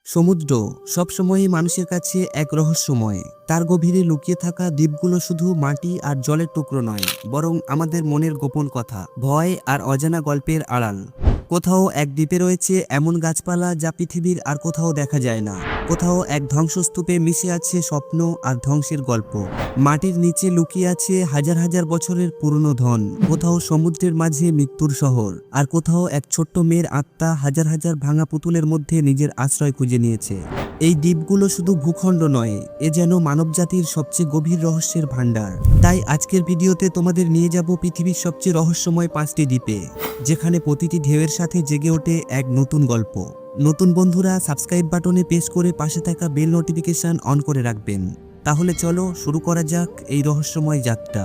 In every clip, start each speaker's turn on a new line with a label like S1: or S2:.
S1: সমুদ্র সবসময়ই মানুষের কাছে এক রহস্যময়। তার গভীরে লুকিয়ে থাকা দ্বীপগুলো শুধু মাটি আর জলের টুকরো নয়, বরং আমাদের মনের গোপন কথা, ভয় আর অজানা গল্পের আড়াল। কোথাও এক দ্বীপে রয়েছে এমন গাছপালা যা পৃথিবীর আর কোথাও দেখা যায় না। কোথাও এক ধ্বংসস্তূপে মিশে আছে স্বপ্ন আর ধ্বংসের গল্প। মাটির নিচে লুকিয়ে আছে হাজার হাজার বছরের পুরনো ধন। কোথাও সমুদ্রের মাঝে মৃত্যুর শহর, আর কোথাও এক ছোট্ট মেয়ের আত্মা হাজার হাজার ভাঙা পুতুলের মধ্যে নিজের আশ্রয় খুঁজে নিয়েছে। এই দ্বীপগুলো শুধু ভূখণ্ড নয়, এ যেন মানবজাতির সবচেয়ে গভীর রহস্যের ভাণ্ডার। তাই আজকের ভিডিওতে তোমাদের নিয়ে যাব পৃথিবীর সবচেয়ে রহস্যময় 5টি দ্বীপে, যেখানে প্রতিটি ঢেউয়ের সাথে জেগে ওঠে এক নতুন গল্প। নতুন বন্ধুরা সাবস্ক্রাইব বাটনে প্রেস করে পাশে থাকা বেল নোটিফিকেশন অন করে রাখবেন। তাহলে চলো শুরু করা যাক এই রহস্যময় যাত্রা।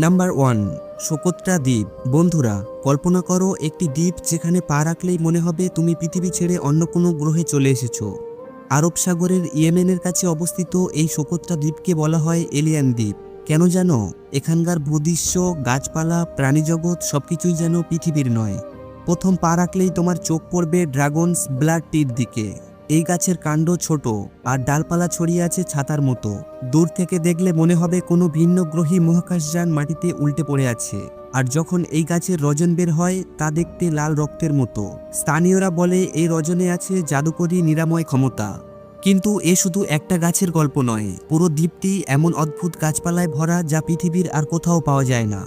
S1: নাম্বার 1, সোকোত্রা দ্বীপ। বন্ধুরা, কল্পনা করো একটি দ্বীপ যেখানে পা রাখলেই মনে হবে তুমি পৃথিবী ছেড়ে অন্য কোনো গ্রহে চলে এসেছো। আরব সাগরের ইয়েমেনের কাছে অবস্থিত এই সোকোত্রা দ্বীপকে বলা হয় এলিয়ান দ্বীপ। কেন জানো? এখানকার ভূদৃশ্য, গাছপালা, প্রাণীজগৎ সবকিছুই যেন পৃথিবীর নয়। প্রথম পা রাখলেই তোমার চোখ পড়বে ড্রাগনস ব্লাড টির দিকে। এই গাছের কাণ্ড ছোট আর ডালপালা ছড়িয়ে আছে ছাতার মতো। দূর থেকে দেখলে মনে হবে কোনো ভিন্ন গ্রহী মহাকাশযান মাটিতে উল্টে পড়ে আছে। আর যখন এই গাছের রজন বের হয় তা দেখতে লাল রক্তের মতো। স্থানীয়রা বলে এই রজনে আছে জাদুকরী নিরাময় ক্ষমতা। কিন্তু এ শুধু একটা গাছের গল্প নয়, পুরো দ্বীপটি এমন অদ্ভুত গাছপালায় ভরা যা পৃথিবীর আর কোথাও পাওয়া যায় না।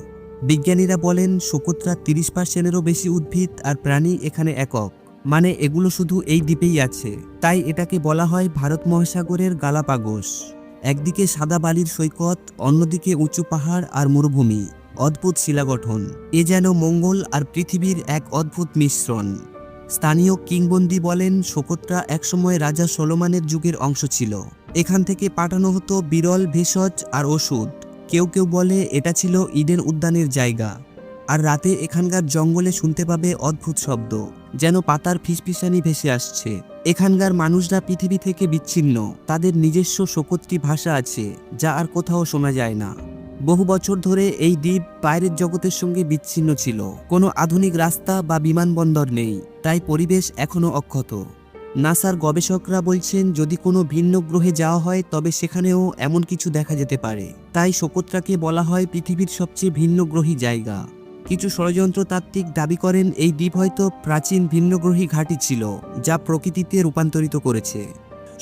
S1: বিজ্ঞানীরা বলেন সোকোত্রার 30%-এরও বেশি উদ্ভিদ আর প্রাণী এখানে একক, মানে এগুলো শুধু এই দ্বীপেই আছে। তাই এটাকে বলা হয় ভারত মহাসাগরের গালাপাগোস। একদিকে সাদা বালির সৈকত, অন্যদিকে উঁচু পাহাড় আর মরুভূমি, অদ্ভুত শিলাগঠন। এ যেন মঙ্গল আর পৃথিবীর এক অদ্ভুত মিশ্রণ। স্থানীয় কিংবদন্তি বলেন সোকোত্রা একসময় রাজা সলোমনের যুগের অংশ ছিল। এখান থেকে পাঠানো হতো বিরল ভেষজ আর ওষুধ। কেউ কেউ বলে এটা ছিল ইডেন উদ্যানের জায়গা। আর রাতে এখানকার জঙ্গলে শুনতে পাবে অদ্ভুত শব্দ, যেন পাতার ফিসফিসানি ভেসে আসছে। এখানকার মানুষরা পৃথিবী থেকে বিচ্ছিন্ন, তাদের নিজস্ব সোকোত্রি ভাষা আছে যা আর কোথাও শোনা যায় না। বহু বছর ধরে এই দ্বীপ বাইরের জগতের সঙ্গে বিচ্ছিন্ন ছিল। কোনো আধুনিক রাস্তা বা বিমানবন্দর নেই, তাই পরিবেশ এখনো অক্ষত। নাসার গবেষকরা বলছেন যদি কোনো ভিন্ন গ্রহে যাওয়া হয় তবে সেখানেও এমন কিছু দেখা যেতে পারে। তাই সোকোত্রাকে বলা হয় পৃথিবীর সবচেয়ে ভিন্নগ্রহী জায়গা। কিছু ষড়যন্ত্রতাত্ত্বিক দাবি করেন এই দ্বীপ হয়তো প্রাচীন ভিন্নগ্রহী ঘাঁটি ছিল, যা প্রকৃতিতে রূপান্তরিত করেছে।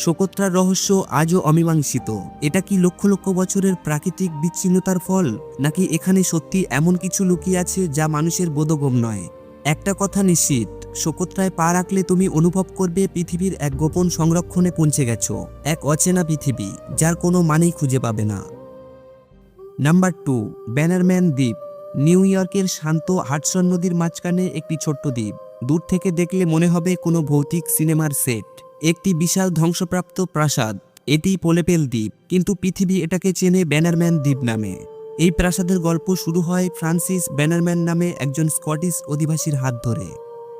S1: সোকোত্রার রহস্য আজও অমীমাংসিত। এটা কি লক্ষ লক্ষ বছরের প্রাকৃতিক বিচ্ছিন্নতার ফল, নাকি এখানে সত্যি এমন কিছু লুকিয়ে আছে যা মানুষের বোধগম্য নয়? একটা কথা নিশ্চিত, সোকোত্রায় পা রাখলে তুমি অনুভব করবে পৃথিবীর এক গোপন সংরক্ষণে পৌঁছে গেছো, এক অচেনা পৃথিবী যার কোনো মানেই খুঁজে পাবে না। নাম্বার 2, ব্যানারম্যান দ্বীপ। নিউ ইয়র্কের শান্ত হাডসন নদীর মাঝখানে একটি ছোট্ট দ্বীপ। দূর থেকে দেখলে মনে হবে কোনো ভৌতিক সিনেমার সেট। একটি বিশাল ধ্বংসপ্রাপ্ত প্রাসাদ, এটি পোলেপেল দ্বীপ, কিন্তু পৃথিবী এটাকে চেনে ব্যানারম্যান দ্বীপ নামে। এই প্রাসাদের গল্প শুরু হয় ফ্রান্সিস ব্যানারম্যান নামে একজন স্কটিশ অধিবাসীর হাত ধরে।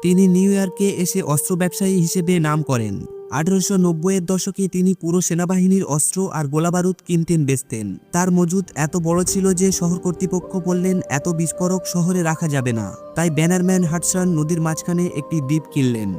S1: তিনি নিউ ইয়র্কে এসে অস্ত্র ব্যবসায়ী হিসেবে নাম করেন। 1890-এর দশকে তিনি পুরো সেনাবাহিনীর অস্ত্র আর গোলাবারুদ কিনতেন বেচতেন। তার মজুদ এত বড় ছিল যে শহর কর্তৃপক্ষ বললেন এত বিস্ফোরক শহরে রাখা যাবে না। তাই ব্যানারম্যান হাডসন নদীর মাঝখানে একটি দ্বীপ কিনলেন।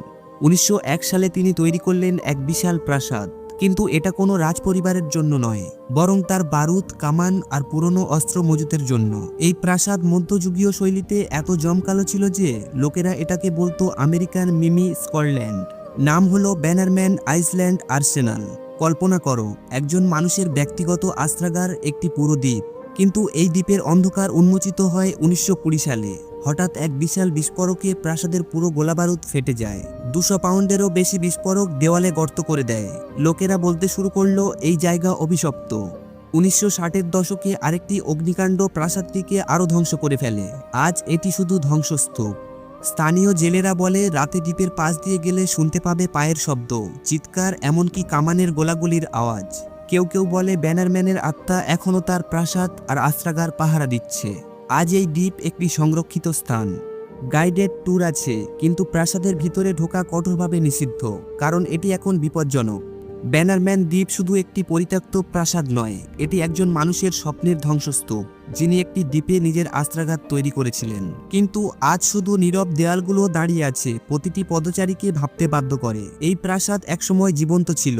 S1: 1901 সালে তিনি তৈরি করলেন এক বিশাল প্রাসাদ। কিন্তু এটা কোনো রাজপরিবারের জন্য নয়, বরং তার বারুদ, কামান আর পুরনো অস্ত্র মজুতের জন্য। এই প্রাসাদ মধ্যযুগীয় শৈলীতে এত জমকালো ছিল যে লোকেরা এটাকে বলতো আমেরিকান মিমি স্কটল্যান্ড। নাম হলো ব্যানারম্যান আইল্যান্ড আর্সেনাল। কল্পনা করো, একজন মানুষের ব্যক্তিগত আস্ত্রাগার, একটি পুরো দ্বীপ। কিন্তু এই দ্বীপের অন্ধকার উন্মোচিত হয় 1920 সালে। হঠাৎ এক বিশাল বিস্ফোরকে প্রাসাদের পুরো গোলাবারুদ ফেটে যায়। 200 পাউন্ডেরও বেশি বিস্ফোরক দেওয়ালে গর্ত করে দেয়। লোকেরা বলতে শুরু করলো এই জায়গা অভিশপ্ত। 1960-এর দশকে আরেকটি অগ্নিকাণ্ড প্রাসাদটিকে আরও ধ্বংস করে ফেলে। আজ এটি শুধু ধ্বংসস্তূপ। স্থানীয় জেলেরা বলে রাতে দ্বীপের পাশ দিয়ে গেলে শুনতে পাবে পায়ের শব্দ, চিৎকার, এমনকি কামানের গোলাগুলির আওয়াজ। কেউ কেউ বলে ব্যানারম্যানের আত্মা এখনও তার প্রাসাদ আর আস্ত্রাগার পাহারা দিচ্ছে। আজ এই দ্বীপ একটি সংরক্ষিত স্থান। গাইডেড ট্যুর আছে, কিন্তু প্রাসাদের ভিতরে ঢোকা কঠোরভাবে নিষিদ্ধ, কারণ এটি এখন বিপজ্জনক। ব্যানারম্যান দ্বীপ শুধু একটি পরিত্যক্ত প্রাসাদ নয়, এটি একজন মানুষের স্বপ্নের ধ্বংসস্তূপ। যিনি একটি দ্বীপে নিজের আস্ত্রাগার তৈরি করেছিলেন। কিন্তু আজ শুধু নীরব দেয়ালগুলো দাঁড়িয়ে আছে, প্রতিটি পদচারীকে ভাবতে বাধ্য করে এই প্রাসাদ একসময় জীবন্ত ছিল।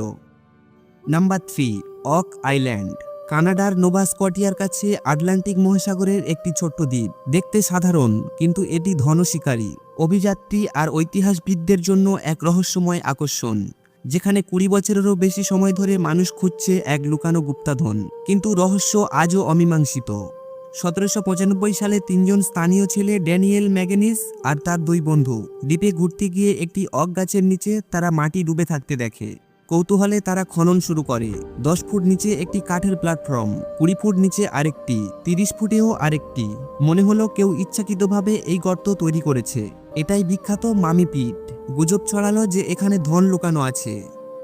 S1: Number 3, Oak Island. কানাডার নোভা স্কটিয়ার কাছে আটলান্টিক মহাসাগরের একটি ছোট্ট দ্বীপ। দেখতে সাধারণ, কিন্তু এটি ধনশিকারী, অভিযাত্রী আর ঐতিহাসবিদদের জন্য এক রহস্যময় আকর্ষণ, যেখানে 20 বছরেরও বেশি সময় ধরে মানুষ খুঁজছে এক লুকানো গুপ্তাধন। কিন্তু রহস্য আজও অমীমাংসিত। 1795 সালে 3 জন স্থানীয় ছেলে, ড্যানিয়েল ম্যাগেনিস আর তার 2 বন্ধু, দ্বীপে ঘুরতে গিয়ে একটি ওক গাছের নিচে তারা মাটি ডুবে থাকতে দেখে। কৌতূহলে তারা খনন শুরু করে। 10 ফুট নিচে একটি কাঠের প্ল্যাটফর্ম, 20 ফুট নিচে আরেকটি, 30 ফুটেও আরেকটি। মনে হলো কেউ ইচ্ছাকৃতভাবে এই গর্ত তৈরি করেছে। এটাই বিখ্যাত মামি পিট। গুজব ছড়ালো যে এখানে ধন লুকানো আছে।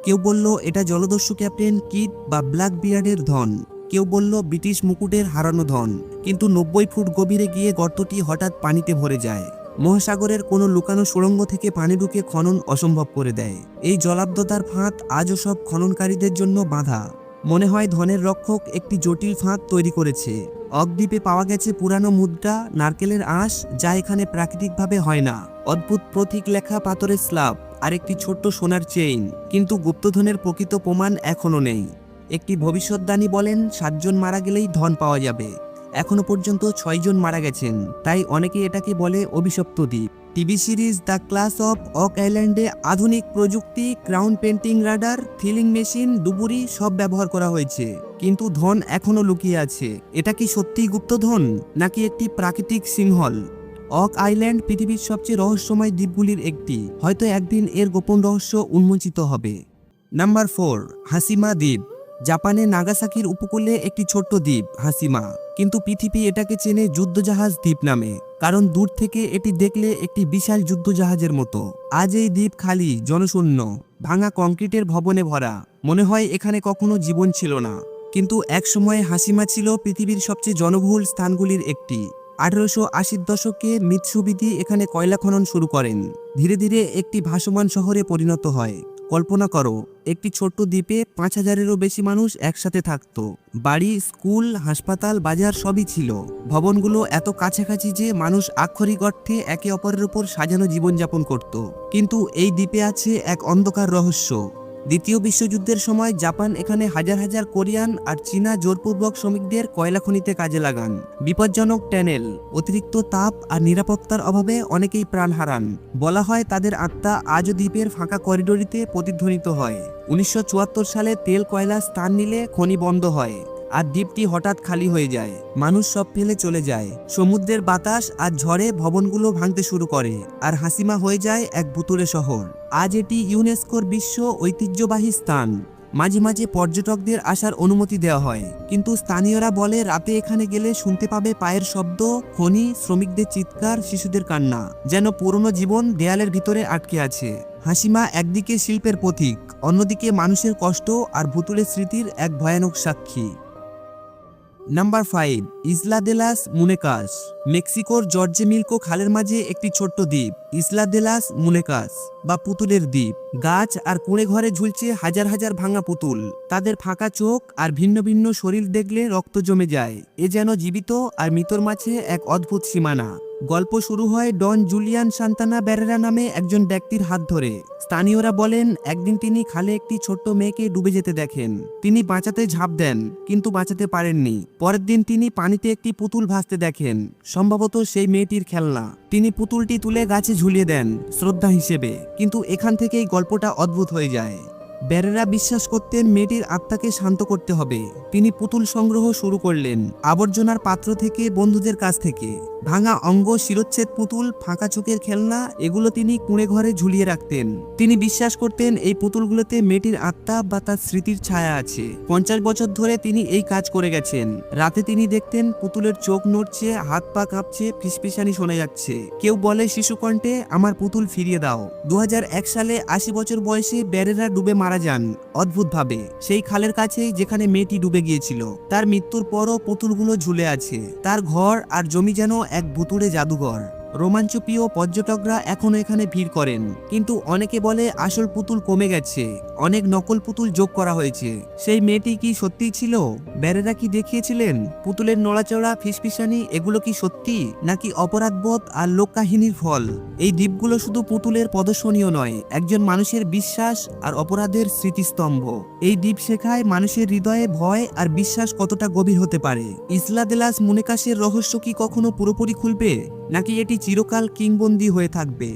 S1: কেউ বলল এটা জলদস্যু ক্যাপ্টেন কিড বা ব্ল্যাক বিয়ার্ডের ধন, কেউ বলল ব্রিটিশ মুকুটের হারানো ধন। কিন্তু 90 ফুট গভীরে গিয়ে গর্তটি হঠাৎ পানিতে ভরে যায়। মহাসাগরের কোনো লুকানো সুড়ঙ্গ থেকে পানি ঢুকে খনন অসম্ভব করে দেয়। এই জলাবদ্ধতার ফাঁদ আজও সব খননকারীদের জন্য বাধা। মনে হয় ধনের রক্ষক একটি জটিল ফাঁদ তৈরি করেছে। ওক দ্বীপে পাওয়া গেছে পুরানো মুদ্রা, নারকেলের আঁশ, যা এখানে প্রাকৃতিকভাবে হয় না, অদ্ভুত প্রতীক লেখা পাথরের স্ল্যাব আর একটি ছোট্ট সোনার চেইন। কিন্তু গুপ্তধনের প্রকৃত প্রমাণ এখনো নেই। একটি ভবিষ্যদ্বাণী বলেন 7 জন মারা গেলেই ধন পাওয়া যাবে। এখনো পর্যন্ত 6 জন মারা গেছেন, তাই অনেকে এটাকে বলে অভিশপ্ত দ্বীপ। TV series the curse of Oak আইল্যান্ডে আধুনিক প্রযুক্তি, ground penetrating radar, filling machine, ডুবুরি সব ব্যবহার করা হয়েছে, কিন্তু ধন এখনো লুকিয়ে আছে। এটা কি সত্যিই গুপ্তধন, নাকি একটি প্রাকৃতিক সিংহল? ওক আইল্যান্ড পৃথিবীর সবচেয়ে রহস্যময় দ্বীপগুলির একটি। হয়তো একদিন এর গোপন রহস্য উন্মোচিত হবে। নাম্বার 4, হাসিমা দ্বীপ। জাপানের নাগাসাকির উপকূলে একটি ছোট্ট দ্বীপ হাসিমা, কিন্তু পৃথিবী এটাকে চেনে যুদ্ধজাহাজ দ্বীপ নামে, কারণ দূর থেকে এটি দেখলে একটি বিশাল যুদ্ধজাহাজের মতো। আজ এই দ্বীপ খালি, জনশূন্য, ভাঙা কংক্রিটের ভবনে ভরা। মনে হয় এখানে কখনো জীবন ছিল না। কিন্তু একসময় হাসিমা ছিল পৃথিবীর সবচেয়ে জনবহুল স্থানগুলির একটি। 1880-র দশকে মিৎসুবিশি এখানে কয়লা খনন শুরু করেন। ধীরে ধীরে একটি ভাসমান শহরে পরিণত হয়। কল্পনা করো, একটি ছোট্ট দ্বীপে 5000-এরও বেশি মানুষ একসাথে থাকতো। বাড়ি, স্কুল, হাসপাতাল, বাজার সবই ছিল। ভবনগুলো এত কাছাকাছি যে মানুষ আক্ষরিক অর্থে একে অপরের উপর সাজানো জীবনযাপন করত। কিন্তু এই দ্বীপে আছে এক অন্ধকার রহস্য। দ্বিতীয় বিশ্বযুদ্ধের সময় জাপান এখানে হাজার হাজার কোরিয়ান আর চীনা জোরপূর্বক শ্রমিকদের কয়লা খনিতে কাজে লাগান। বিপজ্জনক ট্যানেল, অতিরিক্ত তাপ আর নিরাপত্তার অভাবে অনেকেই প্রাণ হারান। বলা হয় তাদের আত্মা আজও দ্বীপের ফাঁকা করিডোরিতে প্রতিধ্বনিত হয়। 1974 সালে তেল কয়লা স্থান নিলে খনি বন্ধ হয়, আর দ্বীপটি হঠাৎ খালি হয়ে যায়। মানুষ সব ফেলে চলে যায়। সমুদ্রের বাতাস আর ঝড়ে ভবনগুলো ভাঙতে শুরু করে, আর হাসিমা হয়ে যায় এক ভুতুড়ে শহর। আজ এটি ইউনেস্কোর বিশ্ব ঐতিহ্যবাহী স্থান। মাঝে মাঝে পর্যটকদের আসার অনুমতি দেওয়া হয়, কিন্তু স্থানীয়রা বলে রাতে এখানে গেলে শুনতে পাবে পায়ের শব্দ, খনি শ্রমিকদের চিৎকার, শিশুদের কান্না, যেন পুরনো জীবন দেয়ালের ভিতরে আটকে আছে। হাসিমা একদিকে শিল্পের প্রতীক, অন্যদিকে মানুষের কষ্ট আর ভুতুড়ে স্মৃতির এক ভয়ানক সাক্ষী। নাম্বার 5, ইসলা দে লাস মুনেকাস। মেক্সিকোর জর্জে মিলকো খালের মাঝে একটি ছোট্ট দ্বীপ, ইসলা দে লাস মুনেকাস বা পুতুলের দ্বীপ। গাছ আর কুঁড়ে ঘরে ঝুলছে হাজার হাজার ভাঙা পুতুল। তাদের ফাঁকা চোখ আর ভিন্ন ভিন্ন শরীর দেখলে রক্ত জমে যায়। এ যেন জীবিত আর মৃতর মাঝে এক অদ্ভুত সীমানা। গল্প শুরু হয় ডন জুলিয়ান সান্তানা বেরেরা নামে একজন ব্যক্তির হাত ধরে। স্থানীয়রা বলেন একদিন তিনি খালে একটি ছোট্ট মেয়েকে ডুবে যেতে দেখেন। তিনি বাঁচাতে ঝাঁপ দেন, কিন্তু বাঁচাতে পারেননি। পরের দিন তিনি পানিতে একটি পুতুল ভাসতে দেখেন, সম্ভবত সেই মেয়েটির খেলনা। তিনি পুতুলটি তুলে গাছে ঝুলিয়ে দেন শ্রদ্ধা হিসেবে। কিন্তু এখান থেকেই গল্পটা অদ্ভুত হয়ে যায়। বেরেরা বিশ্বাস করতেন মেয়েটির আত্মাকে শান্ত করতে হবে। তিনি পুতুল সংগ্রহ শুরু করলেন, আবর্জনার পাত্র থেকে, বন্ধুদের কাছ থেকে। ভাঙা অঙ্গ, শিরচ্ছেদ পুতুল, ফাঁকা চোখের খেলনা, এগুলো তিনি কুঁড়ে ঘরে ঝুলিয়ে রাখতেন। তিনি বিশ্বাস করতেন এই পুতুলগুলোতে মেয়েটির আত্মা বা তার স্মৃতির ছায়া আছে। 50 বছর ধরে তিনি এই কাজ করে গেছেন। রাতে তিনি দেখতেন পুতুলের চোখ নড়ছে, হাত পা কাঁপছে, ফিসফিসানি শোনা যাচ্ছে। কেউ বলে শিশুকণ্ঠে, আমার পুতুল ফিরিয়ে দাও। 2001 সালে 80 বছর বয়সে বেরেরা ডুবে মারা যান অদ্ভুতভাবে, সেই খালের কাছে যেখানে মেয়েটি ডুবে গিয়েছিল। তার মৃত্যুর পরও পুতুলগুলো ঝুলে আছে। তার ঘর আর জমি যেন এক ভুতুড়ে জাদুঘর। রোমাঞ্চপ্রিয় পর্যটকরা এখনো এখানে ভিড় করেন, কিন্তু অনেকে বলে আসল পুতুল কমে গেছে, অনেক নকল পুতুল যোগ করা হয়েছে। সেই মেয়েটি কি সত্যিই ছিল? ব্যারেরা কি দেখিয়েছিলেন? পুতুলের নড়াচড়া, ফিসফিসানি এগুলো কি সত্যি, নাকি অপরাধবোধ আর লোককাহিনীর ফল? এই দ্বীপগুলো শুধু পুতুলের প্রদর্শনীয় নয়, একজন মানুষের বিশ্বাস আর অপরাধের স্মৃতিস্তম্ভ। এই দ্বীপ শেখায় মানুষের হৃদয়ে ভয় আর বিশ্বাস কতটা গভীর হতে পারে। ইসলা দে লাস মুনেকাসের রহস্য কি কখনো পুরোপুরি খুলবে, নাকি এটি চিরকাল কিংবদন্তি হয়ে থাকবে?